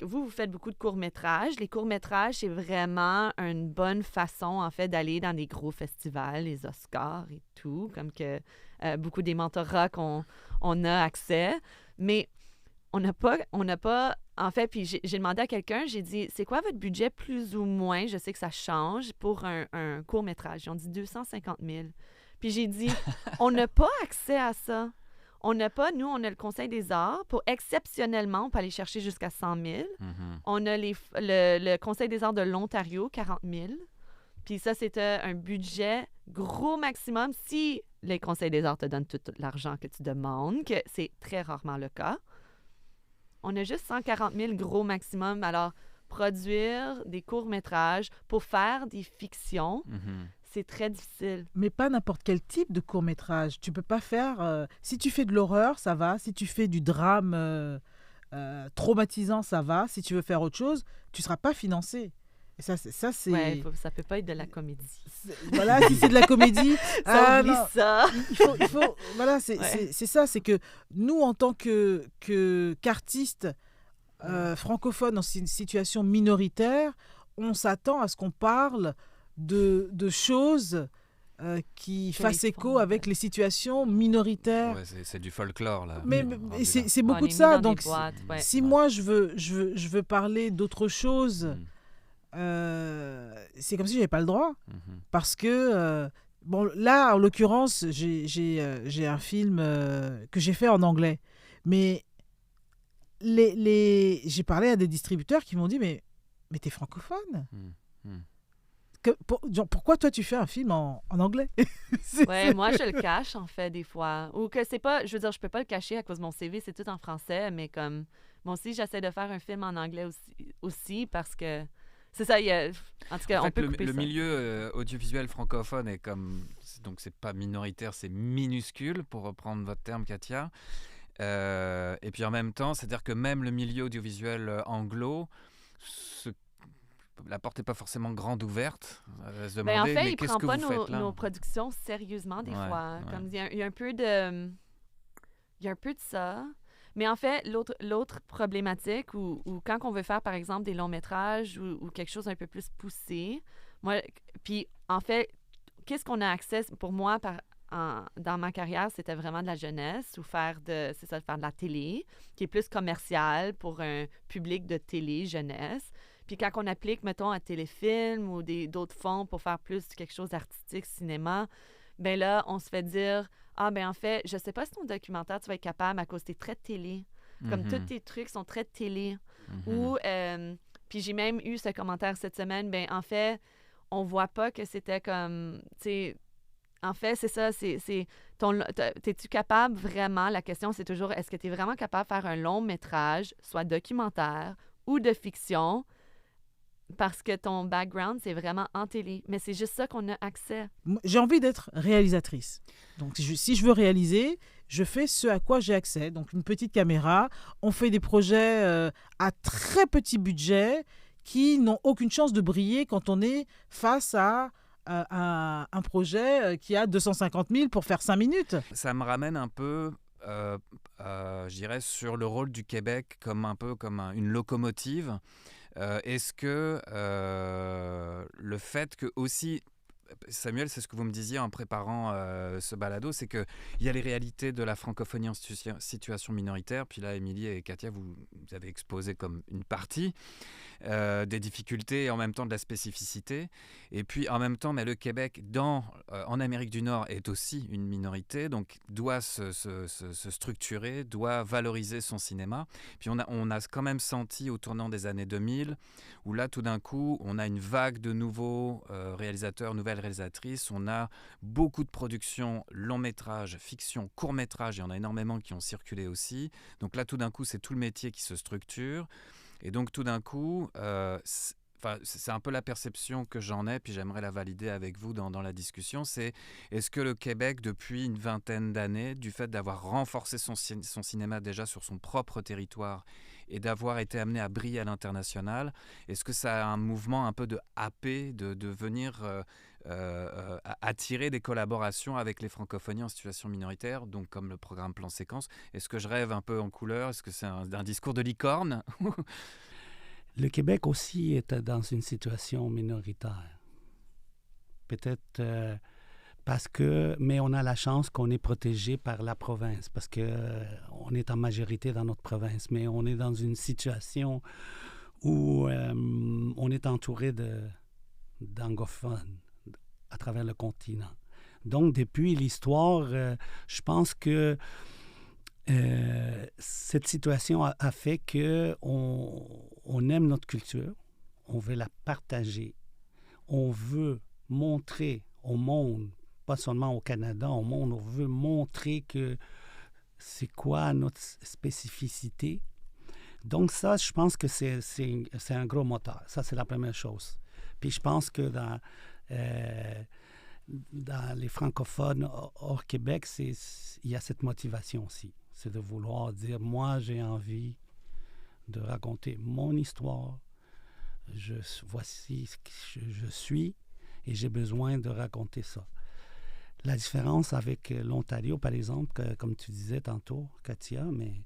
vous faites beaucoup de courts-métrages. Les courts-métrages, c'est vraiment une bonne façon, en fait, d'aller dans des gros festivals, les Oscars et tout, comme que beaucoup des mentorats qu'on a accès. Mais on n'a pas, en fait, puis j'ai demandé à quelqu'un, j'ai dit, c'est quoi votre budget plus ou moins, je sais que ça change, pour un court-métrage? Ils ont dit 250 000. Puis j'ai dit, on n'a pas accès à ça. On n'a pas, nous, on a le Conseil des arts. Pour exceptionnellement, on peut aller chercher jusqu'à 100 000. On a le Conseil des arts de l'Ontario, 40 000. Puis ça, c'était un budget gros maximum si les Conseils des arts te donnent tout l'argent que tu demandes, que c'est très rarement le cas. On a juste 140 000 gros maximum. Alors, produire des courts-métrages pour faire des fictions, c'est très difficile. Mais pas n'importe quel type de court-métrage. Tu peux pas faire... si tu fais de l'horreur, ça va. Si tu fais du drame traumatisant, ça va. Si tu veux faire autre chose, tu seras pas financé. Et ça, c'est... Ouais, ça peut pas être de la comédie. Voilà, si c'est de la comédie... ça oublie ça. Il faut voilà, c'est ça. C'est que nous, en tant qu'artistes francophones dans une situation minoritaire, on s'attend à ce qu'on parle de choses qui fassent écho avec les situations minoritaires. Ouais, c'est du folklore, là. Mais c'est beaucoup de ça. Donc, si ouais. moi, je veux parler d'autre chose, c'est comme si je n'avais pas le droit. Parce que, bon, là, en l'occurrence, j'ai un film que j'ai fait en anglais. Mais j'ai parlé à des distributeurs qui m'ont dit, mais t'es francophone. Pourquoi toi tu fais un film en anglais? Ouais, moi je le cache en fait des fois. Ou que c'est pas, je veux dire, je peux pas le cacher à cause de mon CV, c'est tout en français, mais comme moi aussi j'essaie de faire un film en anglais aussi parce que c'est ça, en tout cas, on peut couper le ça. milieu audiovisuel francophone est comme, donc c'est pas minoritaire, c'est minuscule pour reprendre votre terme, Katia. Et puis en même temps, c'est-à-dire que même le milieu audiovisuel anglo, la porte n'est pas forcément grande ouverte. Se demander, en fait, mais il qu'est-ce prend que pas vous faites là? nos productions sérieusement des fois. Ouais. Comme il y a un peu de, il y a un peu de ça. Mais en fait, l'autre problématique, ou quand on veut faire, par exemple, des longs métrages ou quelque chose un peu plus poussé, puis en fait, qu'est-ce qu'on a accès, pour moi, dans ma carrière, c'était vraiment de la jeunesse ou faire de la télé, qui est plus commercial pour un public de télé, jeunesse. Puis quand on applique, mettons, un téléfilm ou d'autres fonds pour faire plus quelque chose d'artistique, cinéma, ben là, on se fait dire, en fait, je sais pas si ton documentaire, tu vas être capable à cause que t'es très télé. Comme tous tes trucs sont très télé. Ou, puis j'ai même eu ce commentaire cette semaine, en fait, on voit pas que c'était comme, tu sais, en fait, c'est ça, t'es-tu capable vraiment, la question c'est toujours, est-ce que tu es vraiment capable de faire un long métrage, soit documentaire ou de fiction, parce que ton background, c'est vraiment en télé. Mais c'est juste ça qu'on a accès. J'ai envie d'être réalisatrice. Donc, si je veux réaliser, je fais ce à quoi j'ai accès. Donc, une petite caméra. On fait des projets à très petit budget qui n'ont aucune chance de briller quand on est face à un projet qui a 250 000 pour faire 5 minutes. Ça me ramène un peu... je dirais sur le rôle du Québec comme une locomotive. Est-ce que le fait que aussi, Samuel, c'est ce que vous me disiez en préparant ce balado, c'est qu'il y a les réalités de la francophonie en situation minoritaire, puis là, Émilie et Katia, vous avez exposé comme une partie des difficultés et en même temps de la spécificité. Et puis en même temps, mais le Québec, en Amérique du Nord, est aussi une minorité, donc doit se structurer, doit valoriser son cinéma. Puis on a quand même senti au tournant des années 2000, où là, tout d'un coup, on a une vague de nouveaux réalisateurs, nouvelles réalisatrices. On a beaucoup de productions, long métrage, fiction, court métrage. Il y en a énormément qui ont circulé aussi. Donc là, tout d'un coup, c'est tout le métier qui se structure. Et donc, tout d'un coup, c'est un peu la perception que j'en ai, puis j'aimerais la valider avec vous dans la discussion, c'est est-ce que le Québec, depuis une vingtaine d'années, du fait d'avoir renforcé son cinéma déjà sur son propre territoire et d'avoir été amené à briller à l'international, est-ce que ça a un mouvement un peu de happer, de venir attirer des collaborations avec les francophonies en situation minoritaire, donc comme le programme Plan Séquence? Est-ce que je rêve un peu en couleur? Est-ce que c'est un discours de licorne? Le Québec aussi est dans une situation minoritaire. Peut-être mais on a la chance qu'on est protégé par la province, parce qu'on est en majorité dans notre province, mais on est dans une situation où on est entouré d'anglophones à travers le continent. Donc, depuis l'histoire, je pense que cette situation a fait qu'on aime notre culture, on veut la partager, on veut montrer au monde, pas seulement au Canada, au monde, on veut montrer que c'est quoi notre spécificité. Donc ça, je pense que c'est un gros moteur. Ça, c'est la première chose. Puis je pense que dans les francophones hors Québec, il y a cette motivation aussi. C'est de vouloir dire, moi, j'ai envie de raconter mon histoire. Voici ce que je suis et j'ai besoin de raconter ça. La différence avec l'Ontario, par exemple, comme tu disais tantôt, Katia, mais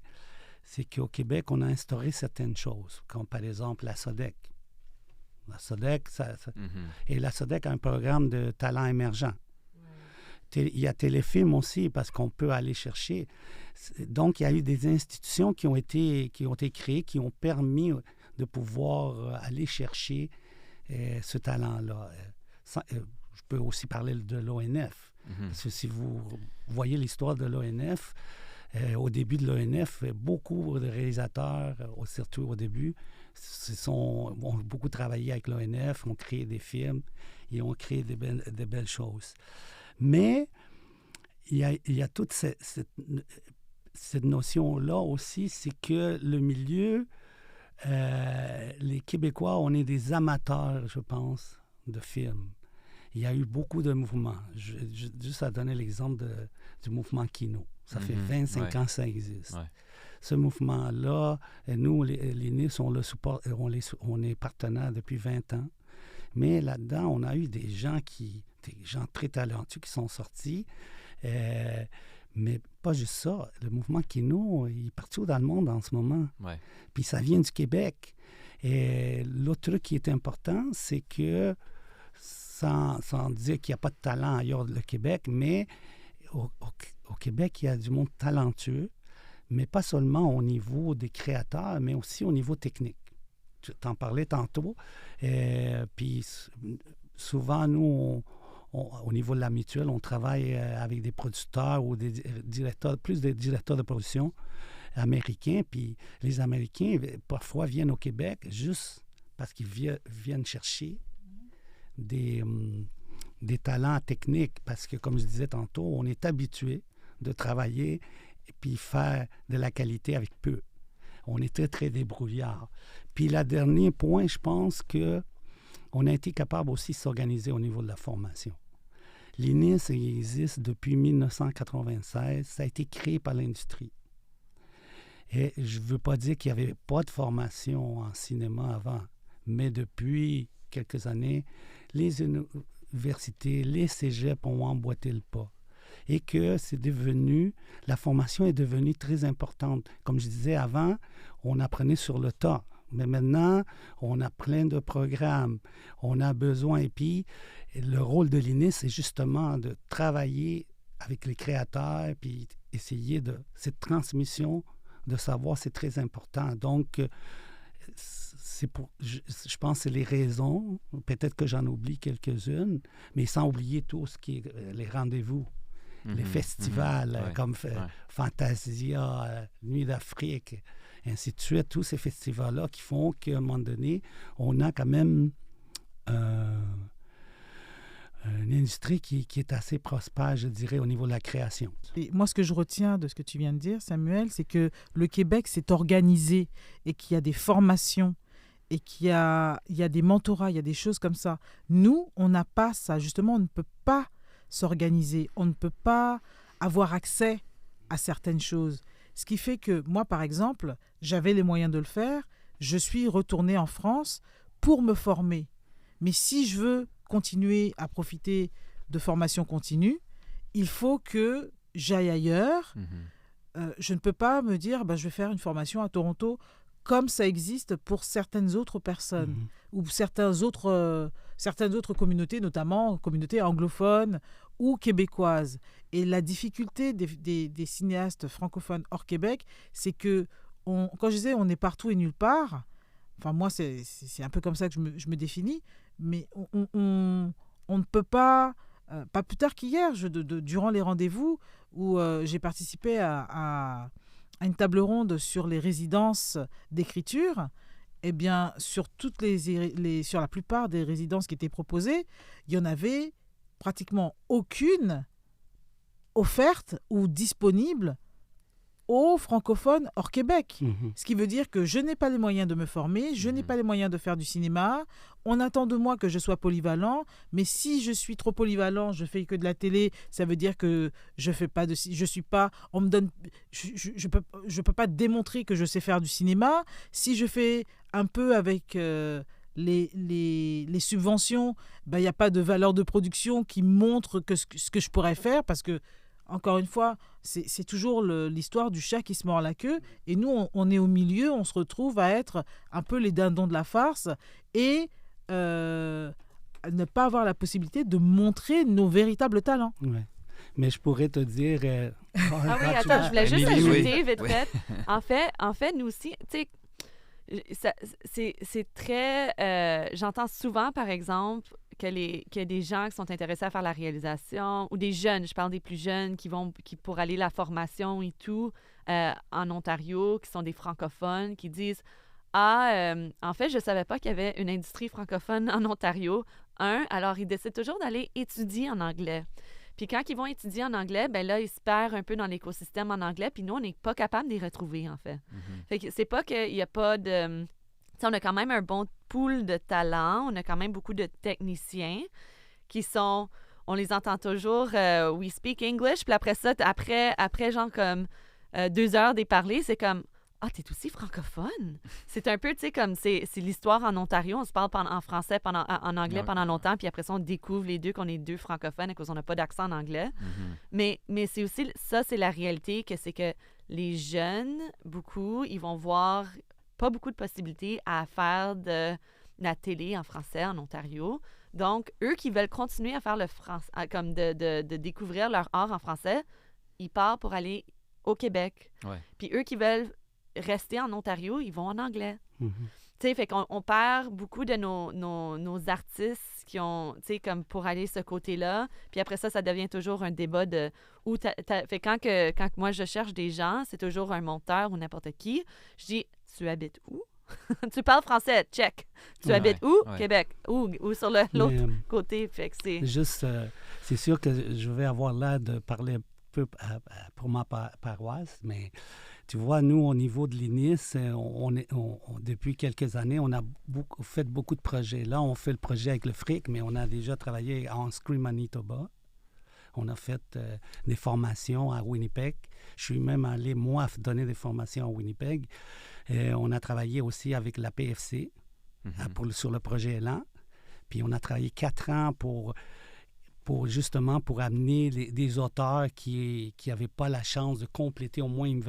c'est qu'au Québec, on a instauré certaines choses, comme par exemple la SODEC. La SODEC, et la SODEC a un programme de talent émergent. Il y a Téléfilm aussi, parce qu'on peut aller chercher. Donc, il y a eu des institutions qui ont été créées, qui ont permis de pouvoir aller chercher ce talent-là. Je peux aussi parler de l'ONF. Parce que si vous voyez l'histoire de l'ONF, au début de l'ONF, beaucoup de réalisateurs, surtout au début, ont beaucoup travaillé avec l'ONF, ont créé des films et ont créé des belles choses. Mais il y a toute cette notion-là aussi, c'est que le milieu, les Québécois, on est des amateurs, je pense, de films. Il y a eu beaucoup de mouvements. Juste à donner l'exemple du mouvement Kino. Ça fait 25 ans que ça existe. Ouais. Ce mouvement-là, nous, les NIS, on le supporte, on est partenaires depuis 20 ans. Mais là-dedans, on a eu des gens très talentueux qui sont sortis. Mais pas juste ça. Le mouvement Kino, il est partout dans le monde en ce moment. Ouais. Puis ça vient du Québec. Et l'autre truc qui est important, c'est que sans dire qu'il n'y a pas de talent ailleurs du Québec, mais au Québec, il y a du monde talentueux, mais pas seulement au niveau des créateurs, mais aussi au niveau technique. Tu t'en parlais tantôt. Puis souvent, nous, au niveau de la mutuelle, on travaille avec des producteurs ou des directeurs, plus des directeurs de production américains. Puis les Américains, parfois, viennent au Québec juste parce qu'ils viennent chercher des talents techniques. Parce que, comme je disais tantôt, on est habitué de travailler et puis faire de la qualité avec peu. On est très, très débrouillard. Puis, le dernier point, je pense qu'on a été capable aussi de s'organiser au niveau de la formation. L'INIS existe depuis 1996. Ça a été créé par l'industrie. Et je ne veux pas dire qu'il n'y avait pas de formation en cinéma avant, mais depuis quelques années, les universités, les cégeps ont emboîté le pas. Et que la formation est devenue très importante. Comme je disais avant, on apprenait sur le tas. Mais maintenant, on a plein de programmes. On a besoin. Et puis, le rôle de l'INIS, c'est justement de travailler avec les créateurs puis essayer cette transmission de savoir, c'est très important. Donc, je pense que c'est les raisons. Peut-être que j'en oublie quelques-unes, mais sans oublier tout ce qui est les rendez-vous. Les festivals comme Fantasia, Nuit d'Afrique, ainsi de suite, tous ces festivals-là qui font qu'à un moment donné, on a quand même une industrie qui est assez prospère, je dirais, au niveau de la création. Et moi, ce que je retiens de ce que tu viens de dire, Samuel, c'est que le Québec s'est organisé et qu'il y a des formations et qu'il y a des mentorats, il y a des choses comme ça. Nous, on n'a pas ça. Justement, on ne peut pas s'organiser. On ne peut pas avoir accès à certaines choses. Ce qui fait que moi, par exemple, j'avais les moyens de le faire. Je suis retournée en France pour me former. Mais si je veux continuer à profiter de formation continue, il faut que j'aille ailleurs. Je ne peux pas me dire je vais faire une formation à Toronto comme ça existe pour certaines autres personnes ou certaines autres communautés, notamment communautés anglophones ou québécoises. Et la difficulté des cinéastes francophones hors Québec, c'est que, quand je disais on est partout et nulle part, enfin moi c'est un peu comme ça que je me définis, mais on ne peut pas plus tard qu'hier, durant les rendez-vous où j'ai participé à une table ronde sur les résidences d'écriture, eh bien, sur la plupart des résidences qui étaient proposées, il n'y en avait pratiquement aucune offerte ou disponible aux francophones hors Québec. Mhm. Ce qui veut dire que je n'ai pas les moyens de me former, je n'ai pas les moyens de faire du cinéma. On attend de moi que je sois polyvalent, mais si je suis trop polyvalent, je fais que de la télé, ça veut dire que je fais pas de, je suis pas, on me donne, je peux pas démontrer que je sais faire du cinéma. Si je fais un peu avec les subventions, ben, y a pas de valeur de production qui montre que ce que je pourrais faire, parce que encore une fois, c'est toujours l'histoire du chat qui se mord la queue. Et nous, on est au milieu, on se retrouve à être un peu les dindons de la farce et ne pas avoir la possibilité de montrer nos véritables talents. Ouais. Mais je pourrais te dire... Ah oui, attends, je voulais juste Émilie, ajouter, oui. vite fait. En fait, nous aussi, tu sais, c'est très... j'entends souvent, par exemple, qu'il y a des gens qui sont intéressés à faire la réalisation, ou des jeunes, je parle des plus jeunes, qui pour aller la formation et tout, en Ontario, qui sont des francophones, qui disent « Ah, en fait, je ne savais pas qu'il y avait une industrie francophone en Ontario. » Alors ils décident toujours d'aller étudier en anglais. Puis quand ils vont étudier en anglais, ben là, ils se perdent un peu dans l'écosystème en anglais, puis nous, on n'est pas capable de les retrouver, en fait. Fait que c'est pas qu'il n'y a pas de... Tu sais, on a quand même un bon pool de talents, on a quand même beaucoup de techniciens qui sont... On les entend toujours, we speak English, puis après ça, après genre comme 2 heures des parler, c'est comme... Ah, t'es aussi francophone? C'est un peu, tu sais, comme c'est l'histoire en Ontario. On se parle en français, en anglais pendant longtemps, puis après ça, on découvre les deux qu'on est deux francophones et qu'on n'a pas d'accent en anglais. Mais c'est aussi, ça, c'est la réalité, que c'est que les jeunes, beaucoup, ils vont voir pas beaucoup de possibilités à faire de la télé en français en Ontario. Donc, eux qui veulent continuer à faire le français, comme de découvrir leur art en français, ils partent pour aller au Québec. Ouais. Puis eux qui veulent rester en Ontario, ils vont en anglais. Mhm. Tu sais, fait qu'on perd beaucoup de nos artistes qui ont, tu sais, comme pour aller ce côté-là. Puis après ça devient toujours un débat de où fait quand moi je cherche des gens, c'est toujours un monteur ou n'importe qui. Je dis, tu habites où? Tu parles français, check. Tu habites où? Ouais. Québec. Ou sur l'autre Mais, côté. Fait que c'est... juste, c'est sûr que je vais avoir l'air de parler un peu pour ma paroisse, mais tu vois, nous, au niveau de l'INIS, depuis quelques années, on a fait beaucoup de projets. Là, on fait le projet avec le FRIC, mais on a déjà travaillé en Scream Manitoba. On a fait des formations à Winnipeg. Je suis même allé, moi, donner des formations à Winnipeg. On a travaillé aussi avec la PFC sur le projet Élan. Puis on a travaillé 4 ans pour justement amener des auteurs qui n'avaient pas la chance de compléter au moins une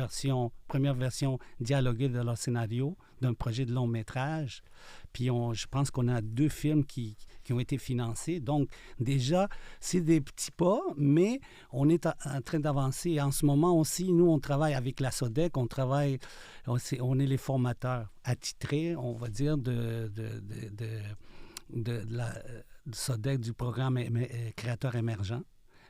première version dialoguée de leur scénario d'un projet de long métrage. Puis je pense qu'on a 2 films qui ont été financés. Donc déjà, c'est des petits pas, mais on est en train d'avancer. En ce moment aussi, nous, on travaille avec la SODEC, on est les formateurs attitrés, on va dire, de la SODEC, du programme Créateurs émergents.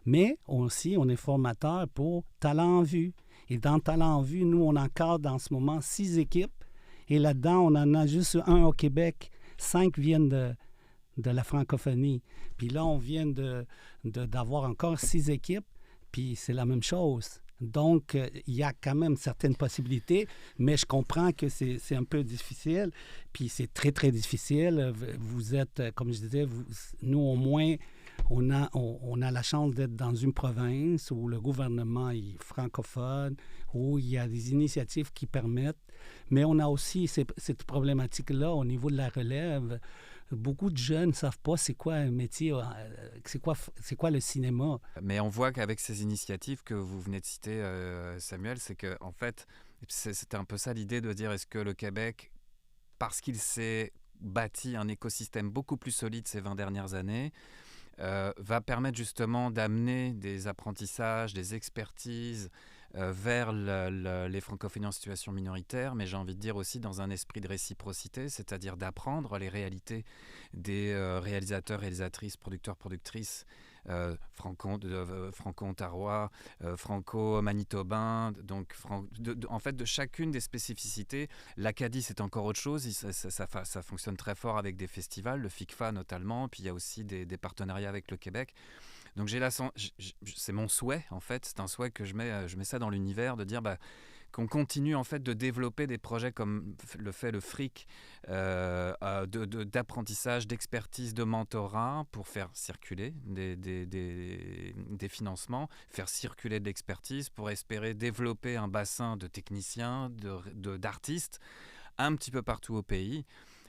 Mais aussi, on est formateur pour Talent en vue. Et dans Talent en vue, nous, on encadre en ce moment 6 équipes. Et là-dedans, on en a juste 1 au Québec. 5 viennent de la francophonie. Puis là, on vient d'avoir encore 6 équipes. Puis c'est la même chose. Donc, il y a quand même certaines possibilités, mais je comprends que c'est un peu difficile, puis c'est très, très difficile. Vous êtes, comme je disais, nous, au moins, on a la chance d'être dans une province où le gouvernement est francophone, où il y a des initiatives qui permettent, mais on a aussi cette problématique-là au niveau de la relève. Beaucoup de jeunes ne savent pas c'est quoi un métier, c'est quoi le cinéma. Mais on voit qu'avec ces initiatives que vous venez de citer, Samuel, c'est que en fait, c'était un peu ça l'idée de dire, est-ce que le Québec, parce qu'il s'est bâti un écosystème beaucoup plus solide ces 20 dernières années, va permettre justement d'amener des apprentissages, des expertises vers les francophones en situation minoritaire, mais j'ai envie de dire aussi dans un esprit de réciprocité, c'est-à-dire d'apprendre les réalités des réalisateurs, réalisatrices, producteurs, productrices franco-ontarois, franco-manitobains, donc en fait de chacune des spécificités. L'Acadie, c'est encore autre chose, ça fonctionne très fort avec des festivals, le FICFA notamment, puis il y a aussi des partenariats avec le Québec. Donc c'est mon souhait en fait, c'est un souhait que je mets ça dans l'univers, de dire qu'on continue en fait de développer des projets comme le fait le Frick, d'apprentissage, d'expertise, de mentorat pour faire circuler des financements, faire circuler de l'expertise pour espérer développer un bassin de techniciens, d'artistes un petit peu partout au pays.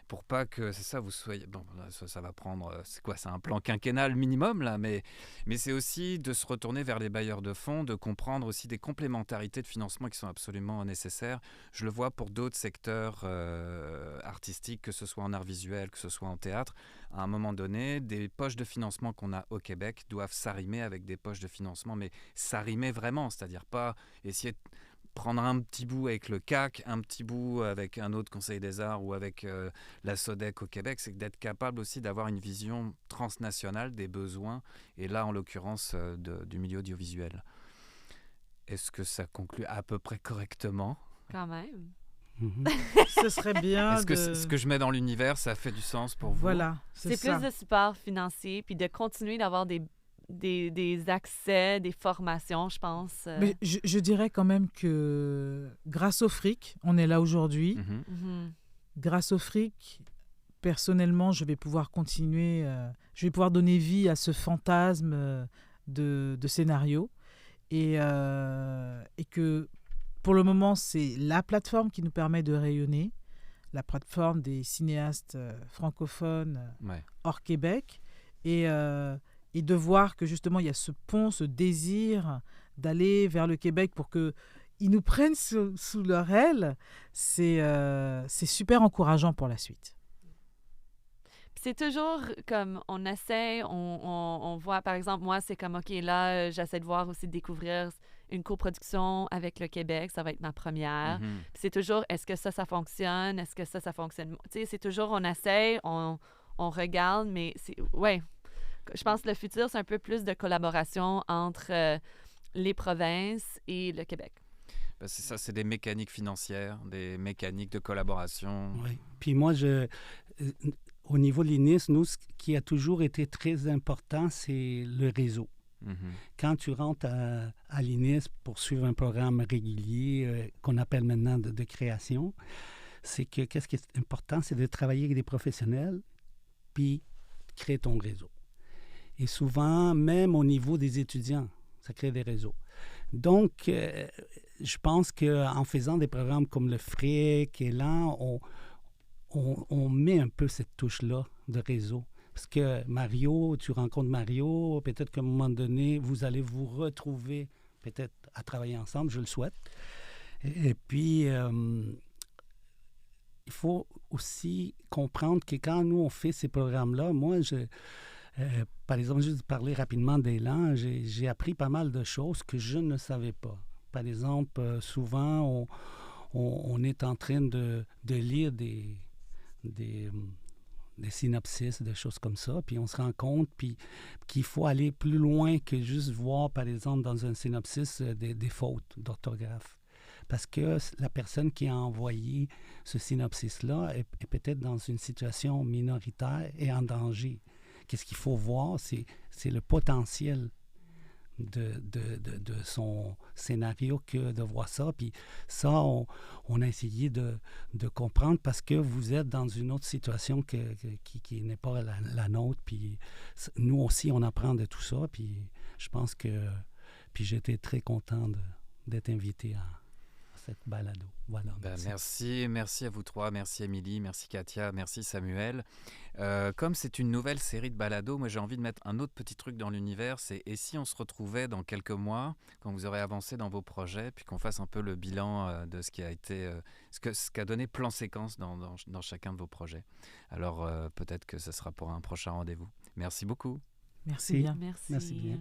Pour pas que, c'est ça, vous soyez... Bon, là, ça va prendre... C'est quoi, c'est un plan quinquennal minimum, là, mais c'est aussi de se retourner vers les bailleurs de fonds, de comprendre aussi des complémentarités de financement qui sont absolument nécessaires. Je le vois pour d'autres secteurs artistiques, que ce soit en art visuel, que ce soit en théâtre. À un moment donné, des poches de financement qu'on a au Québec doivent s'arrimer avec des poches de financement, mais s'arrimer vraiment, c'est-à-dire pas essayer de prendre un petit bout avec le CAC, un petit bout avec un autre Conseil des arts ou avec la SODEC au Québec, c'est d'être capable aussi d'avoir une vision transnationale des besoins, et là en l'occurrence du milieu audiovisuel. Est-ce que ça conclut à peu près correctement? Quand même. Ce serait bien. Est-ce que ce que je mets dans l'univers, ça fait du sens pour vous? Voilà, C'est ça. plus de support financier, puis de continuer d'avoir des accès, des formations, je pense. Mais je dirais quand même que grâce au Frick, on est là aujourd'hui. Mm-hmm. Grâce au Frick, personnellement, je vais pouvoir continuer, je vais pouvoir donner vie à ce fantasme de scénario. Et que pour le moment, c'est la plateforme qui nous permet de rayonner, la plateforme des cinéastes francophones hors Québec. Et de voir que justement, il y a ce pont, ce désir d'aller vers le Québec pour qu'ils nous prennent sous leur aile, c'est super encourageant pour la suite. C'est toujours comme on essaie, on voit, par exemple, moi, c'est comme, OK, là, j'essaie de voir aussi, de découvrir une coproduction avec le Québec, ça va être ma première. Mm-hmm. C'est toujours, est-ce que ça fonctionne? Est-ce que ça fonctionne? Tu sais, c'est toujours, on essaie, on regarde, mais ouais. Je pense que le futur, c'est un peu plus de collaboration entre les provinces et le Québec. Ben c'est ça, c'est des mécaniques financières, des mécaniques de collaboration. Oui. Puis moi, au niveau de l'INIS, nous, ce qui a toujours été très important, c'est le réseau. Mm-hmm. Quand tu rentres à l'INIS pour suivre un programme régulier qu'on appelle maintenant de création, c'est que qu'est-ce qui est important, c'est de travailler avec des professionnels, puis créer ton réseau. Et souvent, même au niveau des étudiants, ça crée des réseaux. Donc, je pense qu'en faisant des programmes comme le Frick et là, on met un peu cette touche-là de réseau. Parce que Mario, tu rencontres Mario, peut-être qu'à un moment donné, vous allez vous retrouver peut-être à travailler ensemble, je le souhaite. Et puis, il faut aussi comprendre que quand nous, on fait ces programmes-là, moi, par exemple, juste parler rapidement d'Élan, j'ai appris pas mal de choses que je ne savais pas. Par exemple, souvent, on est en train de lire des synopsis, des choses comme ça, puis on se rend compte qu'il faut aller plus loin que juste voir, par exemple, dans un synopsis, des fautes d'orthographe. Parce que la personne qui a envoyé ce synopsis-là est peut-être dans une situation minoritaire et en danger. Qu'est-ce qu'il faut voir, c'est le potentiel de son scénario que de voir ça. Puis ça, on a essayé de comprendre parce que vous êtes dans une autre situation qui n'est pas la nôtre. Puis nous aussi, on apprend de tout ça. Puis je pense que... Puis j'étais très content d'être invité à cette balado. Voilà. Merci à vous trois, merci Émilie, merci Katia, merci Samuel. Comme c'est une nouvelle série de balados, moi j'ai envie de mettre un autre petit truc dans l'univers, c'est et si on se retrouvait dans quelques mois, quand vous aurez avancé dans vos projets, puis qu'on fasse un peu le bilan de ce qui a été, ce qu'a donné plan séquence dans chacun de vos projets. Alors peut-être que ce sera pour un prochain rendez-vous. Merci beaucoup. Merci bien. Merci. Merci bien.